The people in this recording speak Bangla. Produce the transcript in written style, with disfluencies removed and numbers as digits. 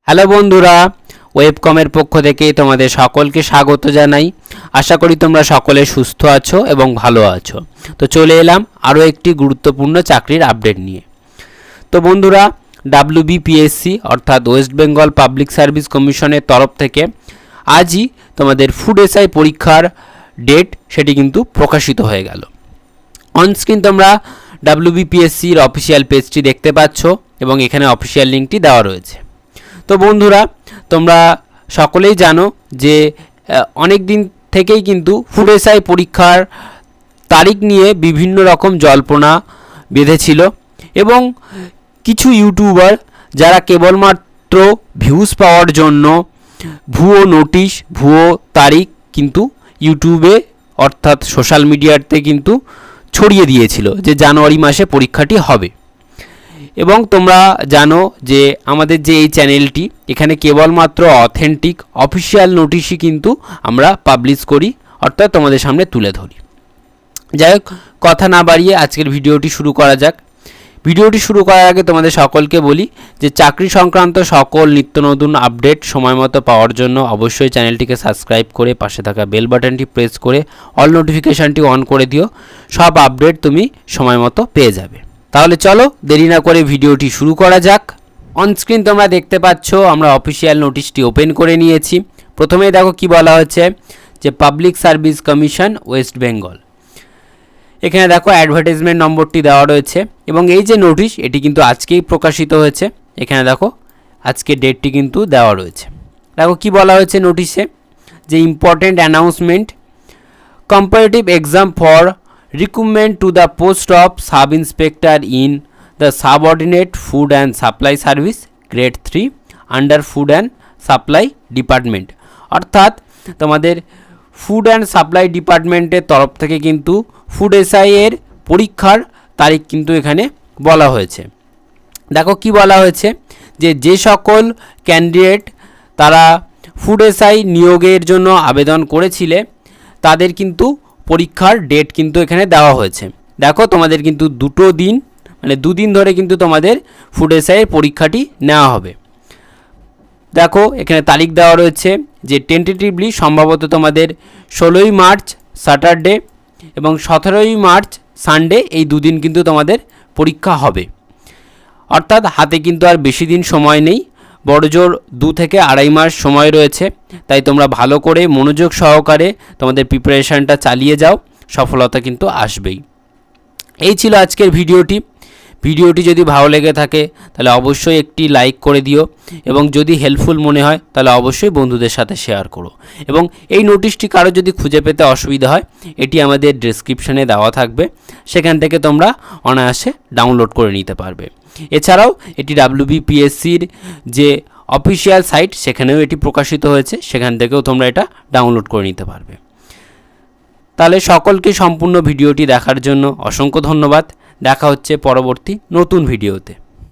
হ্যালো বন্ধুরা, ওয়েবকমের পক্ষ থেকে তোমাদের সকলকে স্বাগত জানাই। আশা করি তোমরা সকলে সুস্থ আছো এবং ভালো আছো। তো চলে এলাম আরও একটি গুরুত্বপূর্ণ চাকরির আপডেট নিয়ে। তো বন্ধুরা, WBPSC অর্থাৎ ওয়েস্ট বেঙ্গল পাবলিক সার্ভিস কমিশনের তরফ থেকে আজই তোমাদের ফুড এসআই পরীক্ষার ডেট সেটি কিন্তু প্রকাশিত হয়ে গেল। অনস্ক্রিন তোমরা WBPSCর অফিসিয়াল পেজটি দেখতে পাচ্ছ এবং এখানে অফিসিয়াল লিঙ্কটি দেওয়া রয়েছে। তো বন্ধুরা, তোমরা সকলেই জানো যে অনেক দিন থেকেই কিন্তু ফুড এসআই পরীক্ষার তারিখ নিয়ে বিভিন্ন রকম জল্পনা বেঁধেছিল এবং কিছু ইউটিউবার যারা কেবলমাত্র ভিউজ পাওয়ার জন্য ভুয়ো নোটিশ, ভুয়ো তারিখ কিন্তু ইউটিউবে অর্থাৎ সোশ্যাল মিডিয়াতে কিন্তু ছড়িয়ে দিয়েছিল যে জানুয়ারি মাসে পরীক্ষাটি হবে। এবং তোমরা জানো যে আমাদের যে এই চ্যানেলটি এখানে কেবলমাত্র অথেন্টিক অফিসিয়াল নোটিশই কিন্তু আমরা পাবলিশ করি, অর্থাৎ তোমাদের সামনে তুলে ধরি। যাই হোক, কথা না বাড়িয়ে আজকের ভিডিওটি শুরু করা যাক। ভিডিওটি শুরু করার আগে তোমাদের সকলকে বলি যে চাকরি সংক্রান্ত সকল নিত্য নতুন আপডেট সময় মতো পাওয়ার জন্য অবশ্যই চ্যানেলটিকে সাবস্ক্রাইব করে পাশে থাকা বেল বাটনটি প্রেস করে অল নোটিফিকেশানটি অন করে দিও। সব আপডেট তুমি সময় মতো পেয়ে যাবে। তাহলে চলো দেরি না করে ভিডিওটি শুরু করা যাক। অনস্ক্রিন তোমরা দেখতে পাচ্ছ আমরা অফিসিয়াল নোটিশটি ওপেন করে নিয়েছি। প্রথমেই দেখো কি বলা হচ্ছে যে public service commission West Bengal. এখানে দেখো অ্যাডভার্টাইজমেন্ট নম্বরটি দেওয়া রয়েছে এবং এই যে নোটিশ এটি কিন্তু আজকেই প্রকাশিত হয়েছে। এখানে দেখো আজকে ডেটটি কিন্তু দেওয়া রয়েছে। দেখো কি বলা হয়েছে নোটিশে যে important announcement, comparative exam for recruitment to the post of sub inspector in the subordinate food and supply service grade 3 under food and supply department। অর্থাৎ তোমাদের ফুড অ্যান্ড সাপ্লাই ডিপার্টমেন্টের তরফ থেকে কিন্তু ফুড এসআই এর পরীক্ষার তারিখ কিন্তু এখানে বলা হয়েছে। দেখো কি বলা হয়েছে যে সকল ক্যান্ডিডেট তারা ফুড এসআই নিয়োগের জন্য আবেদন করেছিলে তাদের কিন্তু পরীক্ষার ডেট কিন্তু এখানে দেওয়া হয়েছে। দেখো তোমাদের কিন্তু দুদিন ধরে কিন্তু তোমাদের ফুড এসআইয়ের পরীক্ষাটি নেওয়া হবে। দেখো এখানে তারিখ দেওয়া রয়েছে যে টেন্টেটিভলি সম্ভবত তোমাদের 16ই মার্চ স্যাটারডে এবং 17ই মার্চ সানডে, এই দুদিন কিন্তু তোমাদের পরীক্ষা হবে। অর্থাৎ হাতে কিন্তু আর বেশি দিন সময় নেই, বড়জোর 2 থেকে আড়াই মাস সময় রয়েছে। তাই তোমরা ভালো করে মনোযোগ সহকারে তোমাদের প্রিপারেশানটা চালিয়ে যাও, সফলতা কিন্তু আসবেই। এই ছিল আজকের ভিডিওটি যদি ভালো লেগে থাকে তাহলে অবশ্যই একটি লাইক করে দিও এবং যদি হেল্পফুল মনে হয় তাহলে অবশ্যই বন্ধুদের সাথে শেয়ার করো। এবং এই নোটিশটি কারো যদি খুঁজে পেতে অসুবিধা হয় এটি আমাদের ডেসক্রিপশানে দেওয়া থাকবে, সেখান থেকে তোমরা অনায়াসে ডাউনলোড করে নিতে পারবে। এছাড়াও এটি WBPSCর যে অফিসিয়াল সাইট সেখানেও এটি প্রকাশিত হয়েছে, সেখান থেকেও তোমরা এটা ডাউনলোড করে নিতে পারবে। তাহলে সকলকে সম্পূর্ণ ভিডিওটি দেখার জন্য অসংখ্য ধন্যবাদ। দেখা হচ্ছে পরবর্তী নতুন ভিডিওতে।